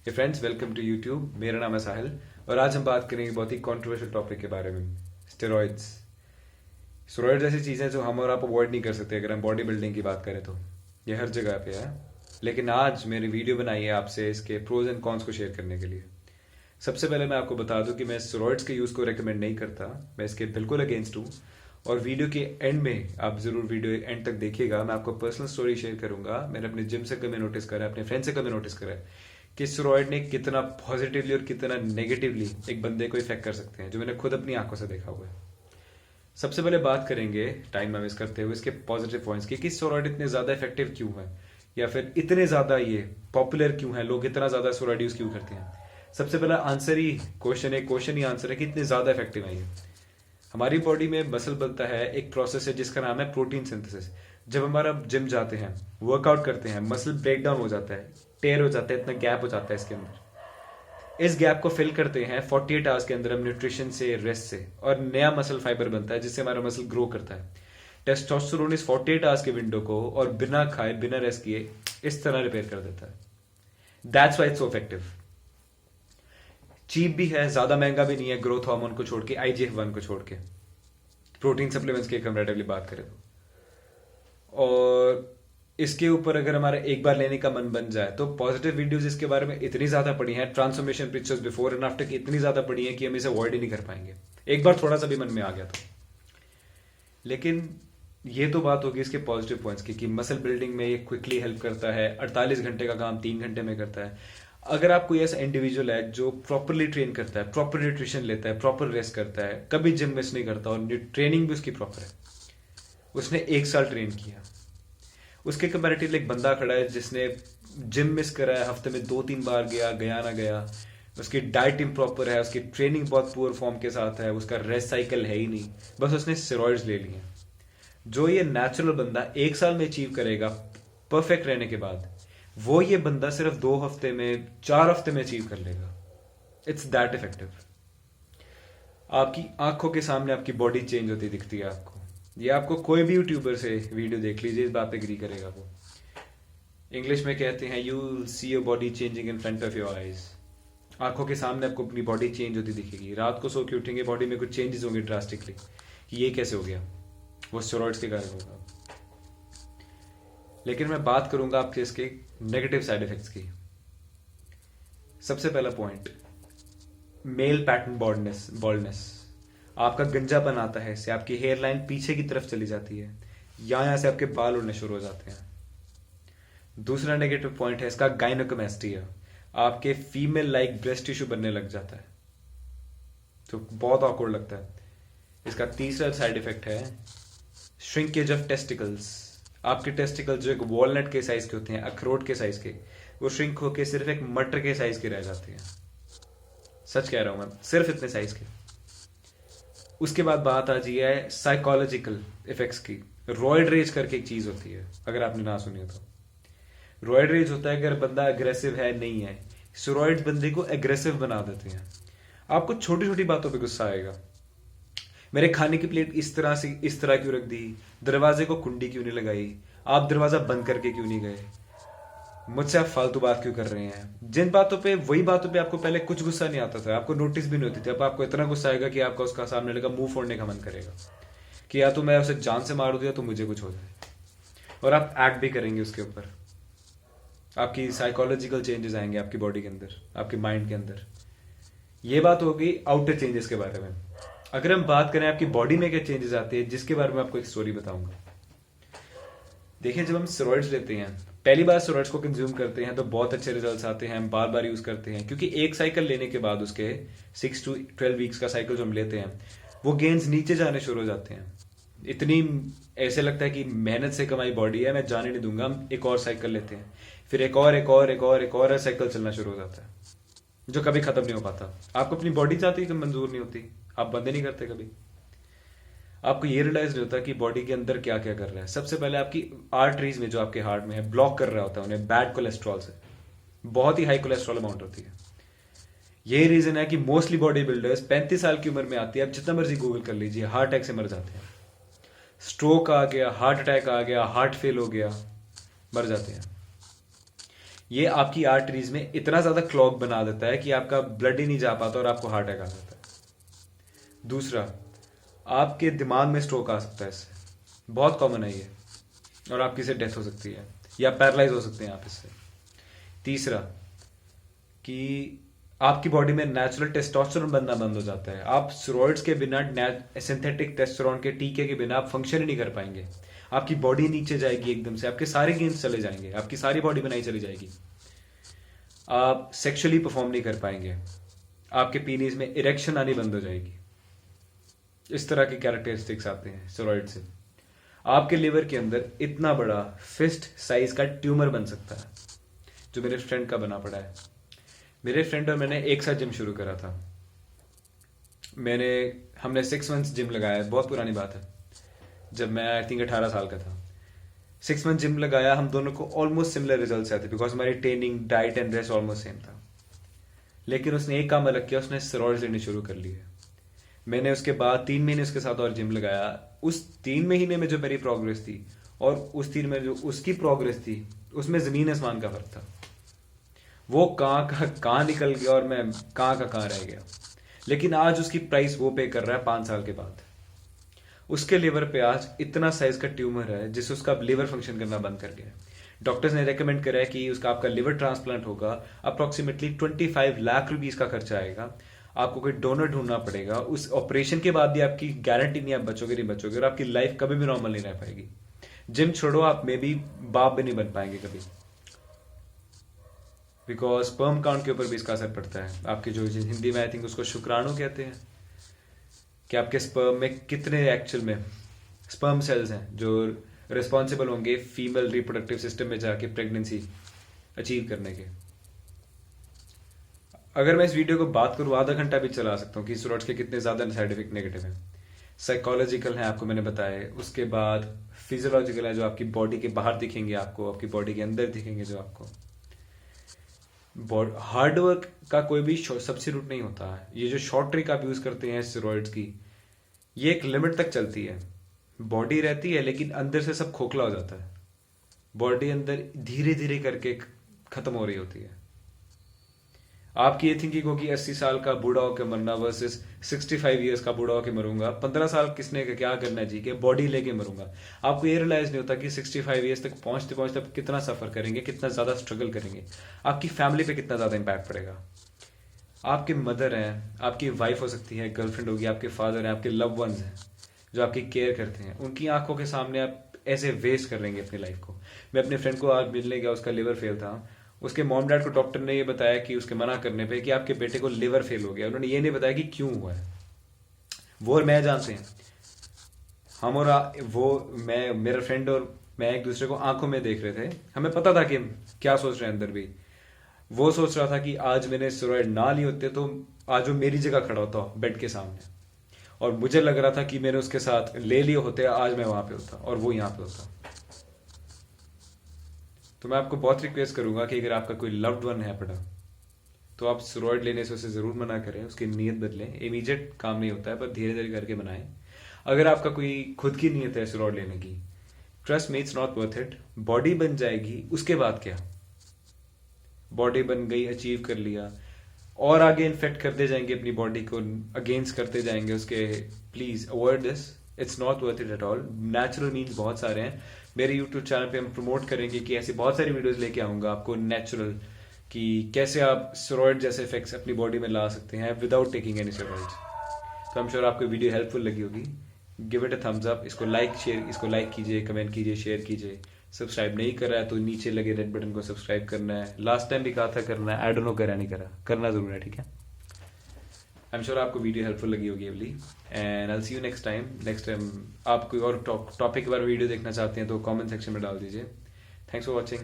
Hey friends, welcome to YouTube. मेरा नाम है साहिल और आज हम बात करेंगे बहुत ही कंट्रोवर्शियल टॉपिक के बारे में, स्टेरॉइड्स। स्टेरॉइड्स ऐसी चीज़ें जो हम और आप अवॉइड नहीं कर सकते अगर हम बॉडी बिल्डिंग की बात करें तो ये हर जगह पे है। लेकिन आज मैंने वीडियो बनाई है आपसे इसके प्रोज एंड कॉन्स को शेयर करने के लिए। सबसे पहले मैं आपको बता दूं कि मैं स्टेरॉइड्स के यूज़ को रेकमेंड नहीं करता, मैं इसके बिल्कुल अगेंस्ट हूँ। और वीडियो के एंड में आप ज़रूर वीडियो एंड तक देखिएगा, मैं आपको पर्सनल स्टोरी शेयर करूंगा। मैंने अपने जिम से कभी नोटिस करा है, अपने फ्रेंड से कभी नोटिस करा है कि स्टेरॉइड ने कितना पॉजिटिवली और कितना नेगेटिवली एक बंदे को इफेक्ट कर सकते हैं, जो मैंने खुद अपनी आंखों से देखा हुआ है। सबसे पहले बात करेंगे टाइम ना वेस्ट करते हुए इसके पॉजिटिव पॉइंट्स की कि स्टेरॉइड इतने ज़्यादा इफेक्टिव क्यों है, या फिर इतने ज़्यादा ये पॉपुलर क्यों है, लोग इतना ज़्यादा स्टेरॉइड यूज़ क्यों करते हैं। सबसे पहला आंसर ही क्वेश्चन ही आंसर है कि इतने ज़्यादा इफेक्टिव है ये। हमारी बॉडी में मसल बनता है, एक प्रोसेस है जिसका नाम है प्रोटीन सिंथेसिस। जब हमारा जिम जाते हैं, वर्कआउट करते हैं, मसल ब्रेक डाउन हो जाता है, टेयर हो जाता है, इतना गैप हो जाता है इसके अंदर। इस गैप को फिल करते हैं 48 आवर्स के अंदर हम न्यूट्रिशन से, रेस्ट से, और नया मसल फाइबर बनता है जिससे हमारा मसल ग्रो करता है। टेस्टोस्टेरोन इस 48 आवर्स के विंडो को और बिना खाए बिना रेस्ट किए इस तरह रिपेयर कर देता है। That's why it's so effective. Cheap भी है, ज्यादा महंगा भी नहीं है, ग्रोथ हार्मोन को छोड़ के, IGF-1 को छोड़ के, प्रोटीन सप्लीमेंट्स की कंपैरेटिवली बात करें तो। और इसके ऊपर अगर हमारा एक बार लेने का मन बन जाए तो पॉजिटिव वीडियोस इसके बारे में इतनी ज्यादा पड़ी हैं, transformation pictures before and after की इतनी ज्यादा पड़ी हैं कि हम इसे अवॉइड ही नहीं कर पाएंगे एक बार थोड़ा सा भी मन में आ गया तो। लेकिन ये तो बात होगी इसके पॉजिटिव पॉइंट्स की कि मसल बिल्डिंग में ये क्विकली हेल्प करता है, 48 घंटे का काम 3 घंटे में करता है। अगर आप कोई ऐसा इंडिविजुअल है जो प्रॉपरली ट्रेन करता है, प्रॉपर न्यूट्रिशन लेता है, प्रॉपर रेस्ट करता है, कभी जिम मिस नहीं करता और ट्रेनिंग भी उसकी प्रॉपर है, उसने 1 साल ट्रेन किया, उसके कंपैरेटिवली एक बंदा खड़ा है जिसने जिम मिस करा है, हफ्ते में 2-3 बार गया गया ना गया, उसकी डाइट इम्प्रॉपर है, उसकी ट्रेनिंग बहुत पुअर फॉर्म के साथ है, उसका रेस्ट साइकिल है ही नहीं, बस उसने स्टेरॉइड्स ले लिए। जो ये नेचुरल बंदा 1 साल में अचीव करेगा परफेक्ट रहने के बाद, वो ये बंदा सिर्फ 2 हफ्ते में, 4 हफ्ते में अचीव कर लेगा। It's that effective. आपकी आंखों के सामने आपकी बॉडी चेंज होती दिखती है आपको। ये आपको कोई भी यूट्यूबर से वीडियो देख लीजिए, इस बात पे एग्री करेगा वो। इंग्लिश में कहते हैं you will see your body changing in front of your eyes. आंखों के सामने आपको अपनी बॉडी चेंज होती दिखेगी। रात को सो के उठेंगे, बॉडी में कुछ चेंजेस होंगे ड्रास्टिकली, कि ये कैसे हो गया, वो स्टेरॉइड्स के कारण होगा। लेकिन मैं बात करूंगा आपके इसके नेगेटिव साइड इफेक्ट्स की। सबसे पहला पॉइंट, मेल पैटर्न बॉल्डनेस। आपका गंजापन आता है इससे, आपकी हेयर लाइन पीछे की तरफ चली जाती है, यहां से आपके बाल उड़ने शुरू हो जाते हैं। दूसरा नेगेटिव पॉइंट है इसका गाइनोकोमेस्टिया। आपके फीमेल लाइक ब्रेस्ट टिश्यू बनने लग जाता है, तो बहुत ऑकवर्ड लगता है। इसका तीसरा साइड इफेक्ट है श्रिंकेज ऑफ टेस्टिकल्स। आपके टेस्टिकल्स जो एक वॉलनट के साइज के होते हैं, अखरोट के साइज के, वो श्रिंक होके सिर्फ एक मटर के साइज के रह जाते हैं। सच कह रहा हूं मैं, सिर्फ इतने साइज के। उसके बाद बात आ जी है साइकोलॉजिकल इफेक्ट्स की। रॉयड रेज करके एक चीज होती है, अगर आपने ना सुनी हो तो। रॉयड रेज होता है अगर बंदा अग्रेसिव है, नहीं है। स्टेरॉइड्स बंदे को एग्रेसिव बना देते हैं। आपको छोटी छोटी बातों पे गुस्सा आएगा। मेरे खाने की प्लेट इस तरह से इस तरह क्यों रख दी, दरवाजे को कुंडी क्यों नहीं लगाई, आप दरवाजा बंद करके क्यों नहीं गए, मुझसे आप फालतू बात क्यों कर रहे हैं। जिन बातों पे, वही बातों पे आपको पहले कुछ गुस्सा नहीं आता था, आपको नोटिस भी नहीं होती थी, अब आपको इतना गुस्सा आएगा कि आपका उसका सामने लगा मुंह फोड़ने का मन करेगा कि या तो मैं उसे जान से मार दूं या तो मुझे कुछ हो जाए। और आप एक्ट भी करेंगे उसके ऊपर। आपकी साइकोलॉजिकल चेंजेस आएंगे आपकी बॉडी के अंदर, आपके माइंड के अंदर। ये बात हो गई आउटर चेंजेस के बारे में। अगर हम बात करें आपकी बॉडी में क्या चेंजेस आते हैं, जिसके बारे में आपको एक स्टोरी बताऊंगा। देखिए, जब हम स्टेरॉइड्स लेते हैं, पहली बार स्टेरॉइड्स को कंज्यूम करते हैं तो बहुत अच्छे रिजल्ट्स आते हैं, हम बार बार यूज करते हैं, क्योंकि एक साइकिल लेने के बाद उसके 6 to 12 वीक्स का साइकिल जो हम लेते हैं, वो गेन्स नीचे जाने शुरू हो जाते हैं। इतनी ऐसे लगता है कि मेहनत से कमाई बॉडी है, मैं जाने नहीं दूंगा। हम एक और साइकिल लेते हैं, फिर एक और साइकिल चलना शुरू हो जाता है, जो कभी खत्म नहीं हो पाता। आपको अपनी बॉडी चाहती है कि मंजूर नहीं होती, आप बंदे नहीं करते कभी। आपको ये रियलाइज नहीं होता कि बॉडी के अंदर क्या क्या कर रहा है। सबसे पहले आपकी आर्टरीज में, जो आपके हार्ट में है, ब्लॉक कर रहा होता है उन्हें बैड कोलेस्ट्रॉल से। बहुत ही हाई कोलेस्ट्रॉल अमाउंट होती है। यही रीजन है कि मोस्टली बॉडी बिल्डर्स 35 साल की उम्र में आती है, आप जितना मर्जी गूगल कर लीजिए, हार्ट अटैक से मर जाते हैं। स्ट्रोक आ गया, हार्ट अटैक आ गया, हार्ट फेल हो गया, मर जाते हैं। ये आपकी आर्टरीज में इतना ज़्यादा क्लॉग बना देता है कि आपका ब्लड ही नहीं जा पाता और आपको हार्ट अटैक आ जाता है। दूसरा, आपके दिमाग में स्ट्रोक आ सकता है इससे, बहुत कॉमन है ये, और आपकी से डेथ हो सकती है या पैरालाइज हो सकते हैं आप इससे। तीसरा, कि आपकी बॉडी में नेचुरल टेस्टोस्टेरोन बनना बंद हो जाता है। आप स्टेरॉइड्स के बिना, सिंथेटिक टेस्टोस्टेरोन के टीके के बिना आप फंक्शन ही नहीं कर पाएंगे। आपकी बॉडी नीचे जाएगी एकदम से, आपके सारे गेन्स चले जाएंगे, आपकी सारी बॉडी बनाई चली जाएगी, आप सेक्सुअली परफॉर्म नहीं कर पाएंगे, आपके पीनीज में इरेक्शन आनी बंद हो जाएगी। इस तरह के कैरेक्टरिस्टिक्स आते हैं स्टेरॉइड से। आपके लिवर के अंदर इतना बड़ा फिस्ट साइज का ट्यूमर बन सकता है, जो मेरे फ्रेंड का बना पड़ा है। मेरे फ्रेंड और मैंने एक साथ जिम शुरू करा था। हमने 6 मंथ्स जिम लगाया, बहुत पुरानी बात है, जब मैं आई थिंक 18 साल का था। 6 मंथ जिम लगाया, हम दोनों को ऑलमोस्ट सिमिलर रिजल्ट्स आए थे, बिकॉज हमारी training, diet and rest almost same था। लेकिन उसने एक काम अलग किया, उसने स्टेरॉइड्स लेने शुरू कर लिए। मैंने उसके बाद 3 महीने उसके साथ और जिम लगाया। उस 3 महीने में जो मेरी प्रोग्रेस थी और उस 3 में जो उसकी प्रोग्रेस थी, उसमें जमीन आसमान का फर्क था। वो कहाँ निकल गया और मैं कहाँ का कहाँ रह गया। लेकिन आज उसकी प्राइस वो पे कर रहा है 5 साल के बाद। उसके लिवर पे आज इतना साइज का ट्यूमर है जिससे उसका लिवर फंक्शन करना बंद कर गया है। डॉक्टर्स ने रेकमेंड करा है कि उसका आपका लिवर ट्रांसप्लांट होगा, अप्रोक्सीमेटली 25 लाख रुपीस का खर्चा आएगा। आपको कोई डोनर ढूंढना पड़ेगा। उस ऑपरेशन के बाद भी आपकी गारंटी नहीं, आप बचोगे नहीं बचोगे, और आपकी लाइफ कभी भी नॉर्मल नहीं रह पाएगी। जिम छोड़ो, आप मे भी बाप भी नहीं बन पाएंगे कभी, बिकॉज स्पर्म काउंट के ऊपर भी इसका असर पड़ता है। आपके जो हिंदी में आई थिंक उसको शुक्राणु कहते हैं, कि आपके स्पर्म में कितने एक्चुअल में स्पर्म सेल्स हैं जो रिस्पॉन्सिबल होंगे फीमेल रिप्रोडक्टिव सिस्टम में जाके प्रेगनेंसी अचीव करने के। अगर मैं इस वीडियो को बात करूँ, आधा घंटा भी चला सकता हूँ कि स्टेरॉइड्स के कितने ज़्यादा साइड इफेक्ट नेगेटिव हैं। साइकोलॉजिकल है, आपको मैंने बताया। उसके बाद फिजियोलॉजिकल है, जो आपकी बॉडी के बाहर दिखेंगे, आपको आपकी बॉडी के अंदर दिखेंगे, जो आपको हार्डवर्क का कोई भी सब्स्टिट्यूट नहीं होता है। ये जो शॉर्ट ट्रिक आप यूज करते हैं स्टेरॉइड्स की, ये एक लिमिट तक चलती है। बॉडी रहती है लेकिन अंदर से सब खोखला हो जाता है। बॉडी अंदर धीरे धीरे करके खत्म हो रही होती है। आपकी ये थिंकिंग होगी 80 साल का बूढ़ा होकर मरना वर्सेस 65 ईयर्स का बूढ़ा होकर मरूंगा। 15 साल किसने क्या करना जी के बॉडी लेके मरूंगा। आपको ये रियलाइज नहीं होता कि 65 ईयर्स तक पहुंचते पहुंचते आप कितना सफर करेंगे, कितना ज्यादा स्ट्रगल करेंगे, आपकी फैमिली पे कितना ज्यादा इंपैक्ट पड़ेगा। आपके मदर हैं, आपकी वाइफ हो सकती है, गर्लफ्रेंड होगी, आपके फादर हैं, आपके लव वंस हैं जो आपकी केयर करते हैं, उनकी आंखों के सामने आप ऐसे वेस्ट कर लेंगे अपनी लाइफ को। मैं अपने फ्रेंड को आज मिलने गया, उसका लिवर फेल था। उसके मॉम डैड को डॉक्टर ने ये बताया कि उसके मना करने पे कि आपके बेटे को लिवर फेल हो गया। उन्होंने ये नहीं बताया कि क्यों हुआ है। वो और मैं जानते हैं, हम और मैं, मेरा फ्रेंड और मैं एक दूसरे को आंखों में देख रहे थे। हमें पता था कि हम क्या सोच रहे हैं अंदर भी। वो सोच रहा था कि आज मैंने स्टेरॉइड ना लिए होते तो आज वो मेरी जगह खड़ा होता बेड के सामने, और मुझे लग रहा था कि मैंने उसके साथ ले लिए होते, आज मैं वहां पे होता और वो यहाँ पे होता। तो मैं आपको बहुत रिक्वेस्ट करूंगा कि अगर आपका कोई लव्ड वन है पड़ा, तो आप स्टेरॉइड लेने से उसे जरूर मना करें, उसकी नीयत बदलें। इमीडिएट काम नहीं होता है, पर धीरे धीरे करके बनाएं। अगर आपका कोई खुद की नीयत है स्टेरॉइड लेने की, trust me it's not worth it. Body बन जाएगी, उसके बाद क्या? बॉडी बन गई, अचीव कर लिया, और आगे इन्फेक्ट करते जाएंगे अपनी बॉडी को, अगेंस्ट करते जाएंगे उसके। Please avoid this, it's not worth it at all. Natural means बहुत सारे हैं। मेरे यूट्यूब चैनल पे हम प्रमोट करेंगे कि ऐसी बहुत सारी वीडियोस लेके आऊंगा आपको नेचुरल, कि कैसे आप स्टेरॉइड जैसे इफेक्ट्स अपनी बॉडी में ला सकते हैं विदाउट टेकिंग एनी स्टेरॉइड्स। तो आई एम श्योर आपको वीडियो हेल्पफुल लगी होगी। Give it a thumbs up. इसको लाइक कीजिए, कमेंट कीजिए, शेयर कीजिए। सब्सक्राइब नहीं करा है तो नीचे लगे रेड बटन को सब्सक्राइब करना है। लास्ट टाइम भी कहा था करना है, आई डोंट नो करा नहीं करा, करना जरूर है, ठीक है। आई एम श्योर आपको वीडियो हेल्पफुल लगी होगी एवली, and I will see you next time. आप कोई और टॉपिक के बारे में वीडियो देखना चाहते हैं तो कमेंट सेक्शन में डाल दीजिए। Thanks for watching.